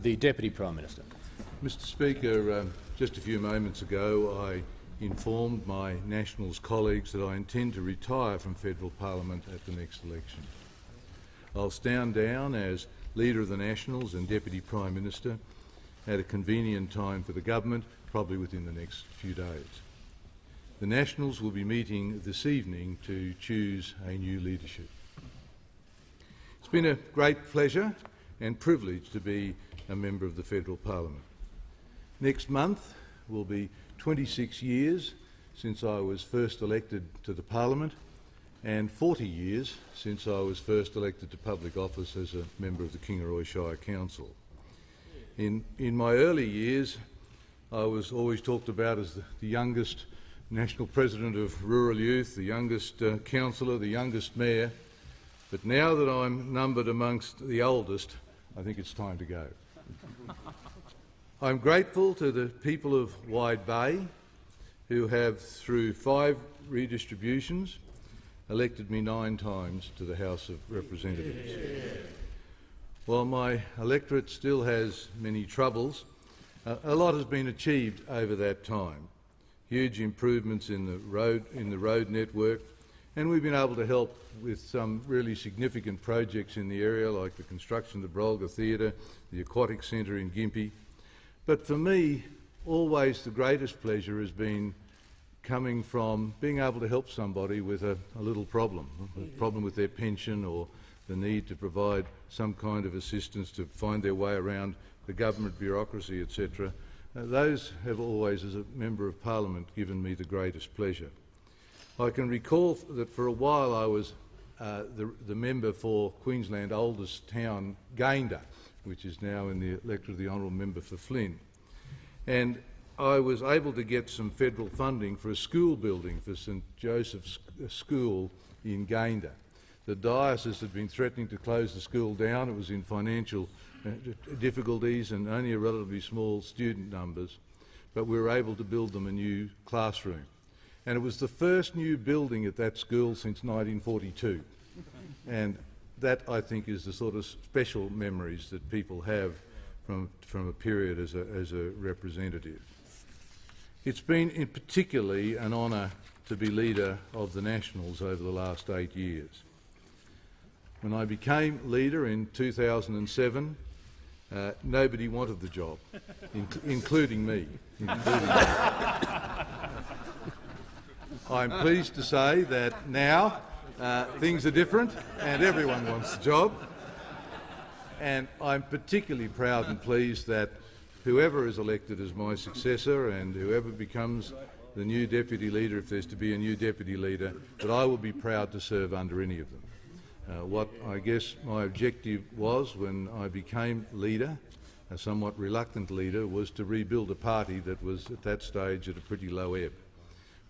The Deputy Prime Minister. Mr Speaker, just a few moments ago I informed my Nationals colleagues that I intend to retire from federal parliament at the next election. I'll stand down as Leader of the Nationals and Deputy Prime Minister at a convenient time for the government, probably within the next few days. The Nationals will be meeting this evening to choose a new leadership. It's been a great pleasure and privilege to be a member of the federal parliament. Next month will be 26 years since I was first elected to the parliament and 40 years since I was first elected to public office as a member of the Kingaroy Shire Council. In my early years, I was always talked about as the youngest National President of Rural Youth, the youngest councillor, the youngest mayor, but now that I'm numbered amongst the oldest, I think it's time to go. I'm grateful to the people of Wide Bay who have, through 5 redistributions, elected me 9 times to the House of Representatives. While my electorate still has many troubles, a lot has been achieved over that time. Huge improvements in the road network, and we've been able to help with some really significant projects in the area, like the construction of the Brolga Theatre, the Aquatic Centre in Gympie. But for me, always the greatest pleasure has been coming from being able to help somebody with a little problem, a problem with their pension or the need to provide some kind of assistance to find their way around the government bureaucracy, etc. Those have always, as a Member of Parliament, given me the greatest pleasure. I can recall that for a while I was the member for Queensland's oldest town, Gayndah, which is now in the electorate of the Honourable Member for Flynn. And I was able to get some federal funding for a school building for St Joseph's School in Gayndah. The diocese had been threatening to close the school down. It was in financial difficulties and only a relatively small student numbers, but we were able to build them a new classroom. And it was the first new building at that school since 1942. And that, I think, is the sort of special memories that people have from a period as a representative. It's been particularly an honour to be leader of the Nationals over the last 8 years. When I became leader in 2007, nobody wanted the job, including me. I'm pleased to say that now things are different and everyone wants the job. And I'm particularly proud and pleased that whoever is elected as my successor and whoever becomes the new deputy leader, if there's to be a new deputy leader, that I will be proud to serve under any of them. What I guess my objective was when I became leader, a somewhat reluctant leader, was to rebuild a party that was at that stage at a pretty low ebb.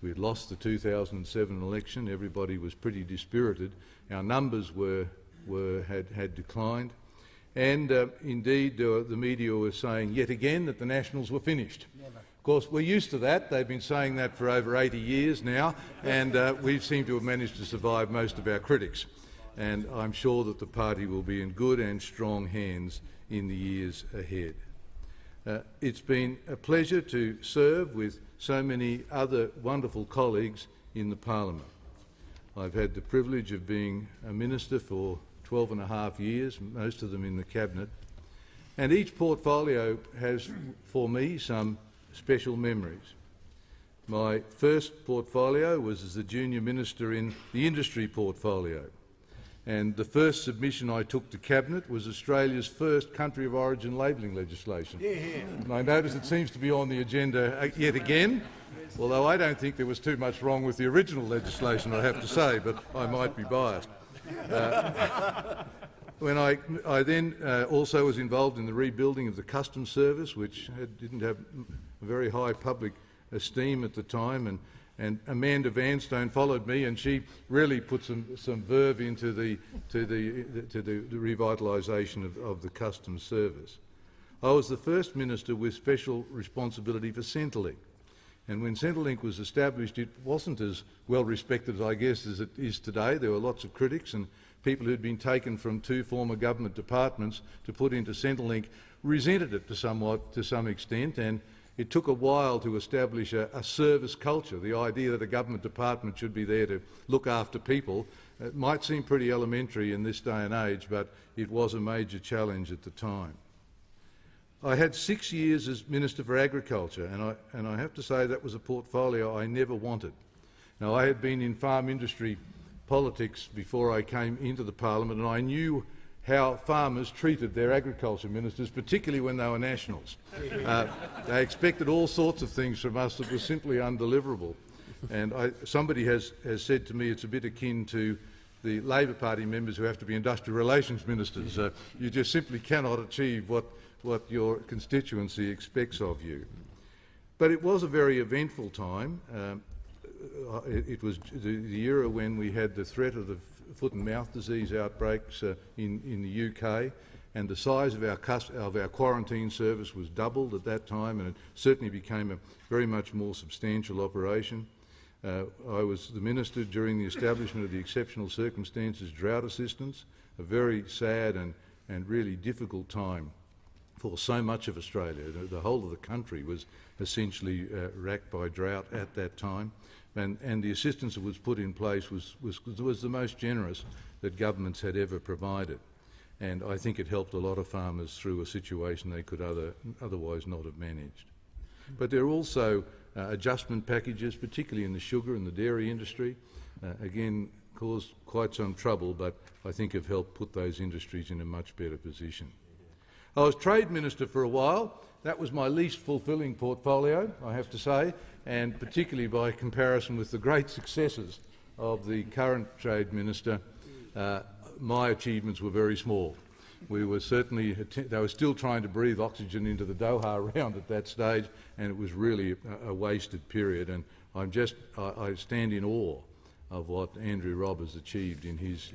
We had lost the 2007 election, everybody was pretty dispirited, our numbers had declined, and indeed the media was saying yet again that the Nationals were finished. Never. Of course, we're used to that. They've been saying that for over 80 years now, and we seem to have managed to survive most of our critics. And I'm sure that the party will be in good and strong hands in the years ahead. It's been a pleasure to serve with so many other wonderful colleagues in the Parliament. I've had the privilege of being a minister for 12 and a half years, most of them in the Cabinet, and each portfolio has, for me, some special memories. My first portfolio was as the junior minister in the industry portfolio, and the first submission I took to Cabinet was Australia's first country of origin labelling legislation. And I notice it seems to be on the agenda yet again, although I don't think there was too much wrong with the original legislation, I have to say, but I might be biased. When I then also was involved in the rebuilding of the Customs Service, which didn't have a very high public esteem at the time, and Amanda Vanstone followed me, and she really put some verve into the revitalisation of the Customs Service. I was the first minister with special responsibility for Centrelink, and when Centrelink was established, it wasn't as well respected, I guess, as it is today. There were lots of critics, and people who'd been taken from 2 former government departments to put into Centrelink resented it to some extent, and it took a while to establish a service culture. The idea that a government department should be there to look after people. It might seem pretty elementary in this day and age, but it was a major challenge at the time. I had 6 years as Minister for Agriculture, and I have to say that was a portfolio I never wanted. Now, I had been in farm industry politics before I came into the parliament, and I knew how farmers treated their agriculture ministers, particularly when they were nationals. They expected all sorts of things from us that were simply undeliverable. And somebody has said to me it's a bit akin to the Labor Party members who have to be industrial relations ministers. You just simply cannot achieve what your constituency expects of you. But it was a very eventful time. It was the era when we had the threat of the foot and mouth disease outbreaks in the UK, and the size of our quarantine service was doubled at that time, and it certainly became a very much more substantial operation. I was the minister during the establishment of the Exceptional Circumstances Drought Assistance, a very sad and really difficult time for so much of Australia. The whole of the country was essentially racked by drought at that time. And the assistance that was put in place was the most generous that governments had ever provided. And I think it helped a lot of farmers through a situation they could otherwise not have managed. But there are also adjustment packages, particularly in the sugar and the dairy industry. Again, caused quite some trouble, but I think have helped put those industries in a much better position. I was Trade Minister for a while. That was my least fulfilling portfolio, I have to say, and particularly by comparison with the great successes of the current Trade Minister, my achievements were very small. We were certainly, they were still trying to breathe oxygen into the Doha round at that stage, and it was really a wasted period. And I stand in awe of what Andrew Robb has achieved in his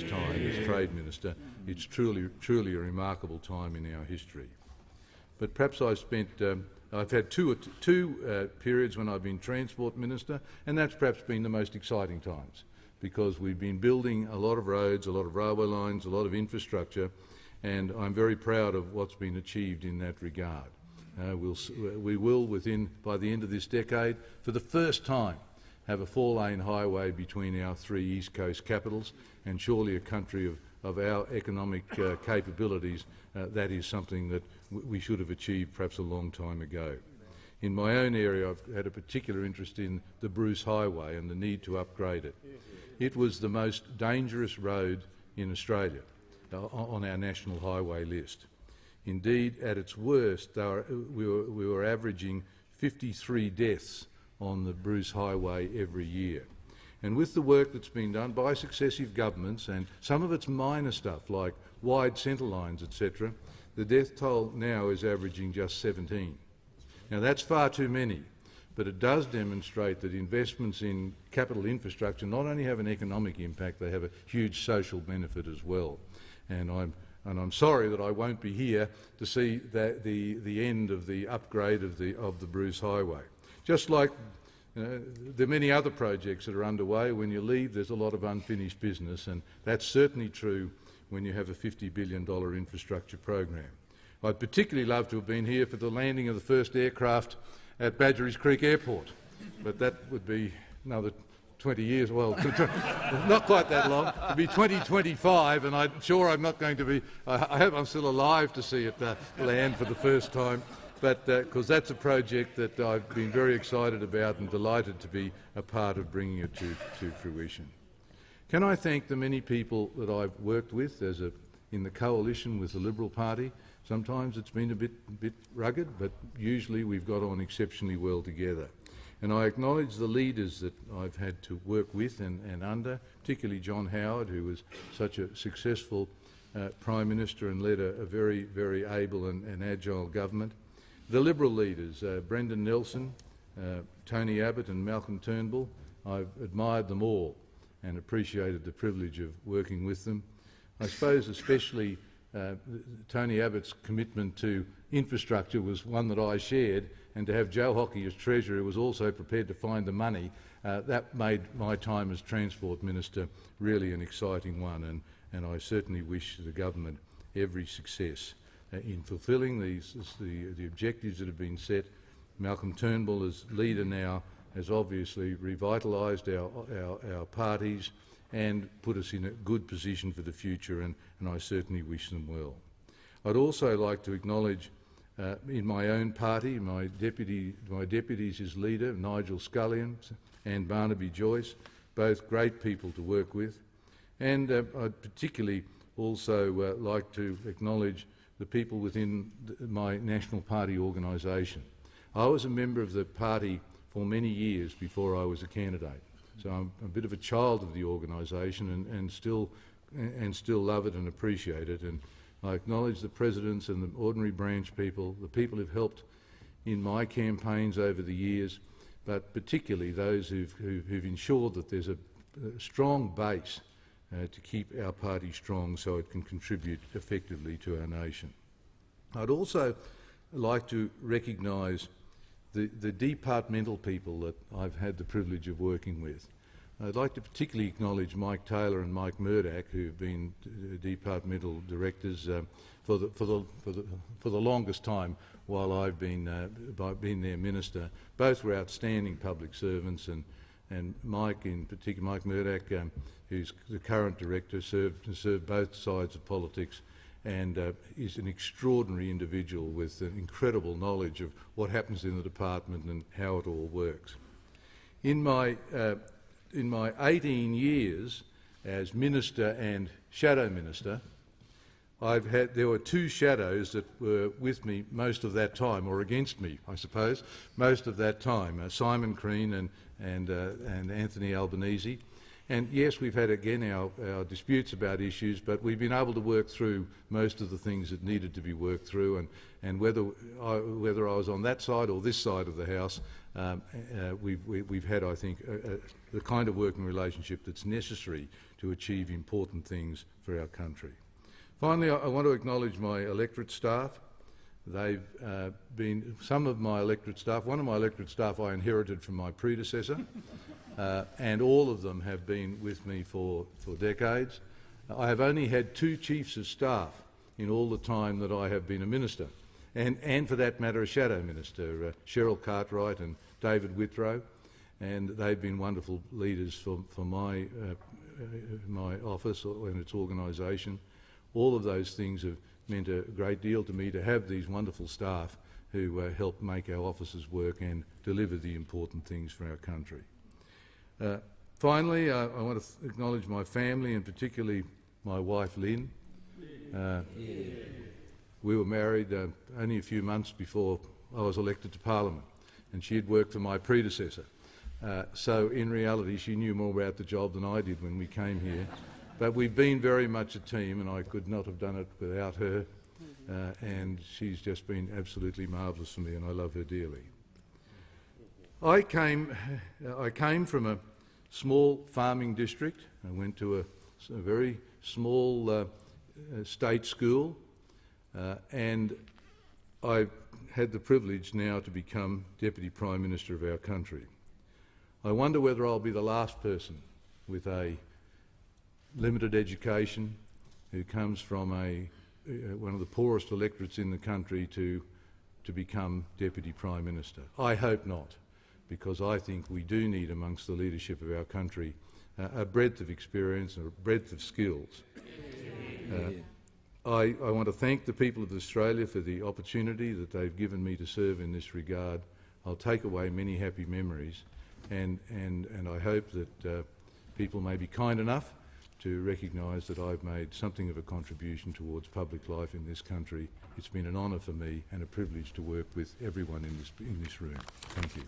time as Trade Minister. It's truly a remarkable time in our history. But perhaps I've had two periods when I've been Transport Minister, and that's perhaps been the most exciting times, because we've been building a lot of roads, a lot of railway lines, a lot of infrastructure, and I'm very proud of what's been achieved in that regard. We will, by the end of this decade, for the first time, have a 4-lane highway between our 3 East Coast capitals, and surely a country of our economic capabilities, that is something that we should have achieved perhaps a long time ago. In my own area, I've had a particular interest in the Bruce Highway and the need to upgrade it. It was the most dangerous road in Australia on our national highway list. Indeed, at its worst, we were averaging 53 deaths on the Bruce Highway every year. And with the work that's been done by successive governments, and some of it's minor stuff like wide centre lines, etc., the death toll now is averaging just 17. Now that's far too many, but it does demonstrate that investments in capital infrastructure not only have an economic impact, they have a huge social benefit as well. And I'm sorry that I won't be here to see the end of the upgrade of the Bruce Highway. Just like there are many other projects that are underway. When you leave, there's a lot of unfinished business, and that's certainly true when you have a $50 billion infrastructure program. I'd particularly love to have been here for the landing of the first aircraft at Badgerys Creek Airport, but that would be another 20 years, well, not quite that long. It'll be 2025, and I'm sure I'm not going to be, I hope I'm still alive to see it land for the first time. But because that's a project that I've been very excited about and delighted to be a part of bringing it to fruition. Can I thank the many people that I've worked with in the coalition with the Liberal Party? Sometimes it's been a bit rugged, but usually we've got on exceptionally well together. And I acknowledge the leaders that I've had to work with and under, particularly John Howard, who was such a successful Prime Minister and led a very, very able and agile government. The Liberal leaders, Brendan Nelson, Tony Abbott and Malcolm Turnbull, I've admired them all and appreciated the privilege of working with them. I suppose especially Tony Abbott's commitment to infrastructure was one that I shared, and to have Joe Hockey as Treasurer, who was also prepared to find the money, that made my time as Transport Minister really an exciting one, and I certainly wish the government every success. in fulfilling the objectives that have been set. Malcolm Turnbull, as leader now, has obviously revitalised our parties and put us in a good position for the future, and I certainly wish them well. I'd also like to acknowledge in my own party, my deputies as leader, Nigel Scullion and Barnaby Joyce, both great people to work with. And I'd particularly also like to acknowledge the people within my National Party organisation. I was a member of the party for many years before I was a candidate, so I'm a bit of a child of the organisation and still love it and appreciate it. And I acknowledge the presidents and the ordinary branch people, the people who've helped in my campaigns over the years, but particularly those who've ensured that there's a strong base to keep our party strong so it can contribute effectively to our nation. I'd also like to recognise the departmental people that I've had the privilege of working with. I'd like to particularly acknowledge Mike Taylor and Mike Murdoch, who've been departmental directors for the longest time while I've been their minister. Both were outstanding public servants, and Mike in particular, Mike Murdoch, who's the current director, served both sides of politics, and is an extraordinary individual with an incredible knowledge of what happens in the department and how it all works. In my 18 years as minister and shadow minister, there were two shadows that were with me most of that time, or against me, I suppose, most of that time, Simon Crean and Anthony Albanese. And yes, we've had again our disputes about issues, but we've been able to work through most of the things that needed to be worked through, and whether I was on that side or this side of the House, we've had, I think, the kind of working relationship that's necessary to achieve important things for our country. Finally, I want to acknowledge my electorate staff. They've been some of my electorate staff. One of my electorate staff I inherited from my predecessor, and all of them have been with me for decades. I have only had two chiefs of staff in all the time that I have been a minister, and for that matter a shadow minister, Cheryl Cartwright and David Withrow, and they've been wonderful leaders for my office and its organisation. All of those things have meant a great deal to me, to have these wonderful staff who help make our offices work and deliver the important things for our country. Finally, I want to acknowledge my family, and particularly my wife Lynn. We were married only a few months before I was elected to Parliament, and she had worked for my predecessor. So in reality she knew more about the job than I did when we came here. But we've been very much a team, and I could not have done it without her, and she's just been absolutely marvellous for me, and I love her dearly. I came from a small farming district. I went to a very small state school, and I've had the privilege now to become Deputy Prime Minister of our country. I wonder whether I'll be the last person with a limited education who comes from one of the poorest electorates in the country to become Deputy Prime Minister. I hope not, because I think we do need amongst the leadership of our country a breadth of experience and a breadth of skills. I want to thank the people of Australia for the opportunity that they've given me to serve in this regard. I'll take away many happy memories, and I hope that people may be kind enough to recognise that I've made something of a contribution towards public life in this country. It's been an honour for me and a privilege to work with everyone in this room. Thank you.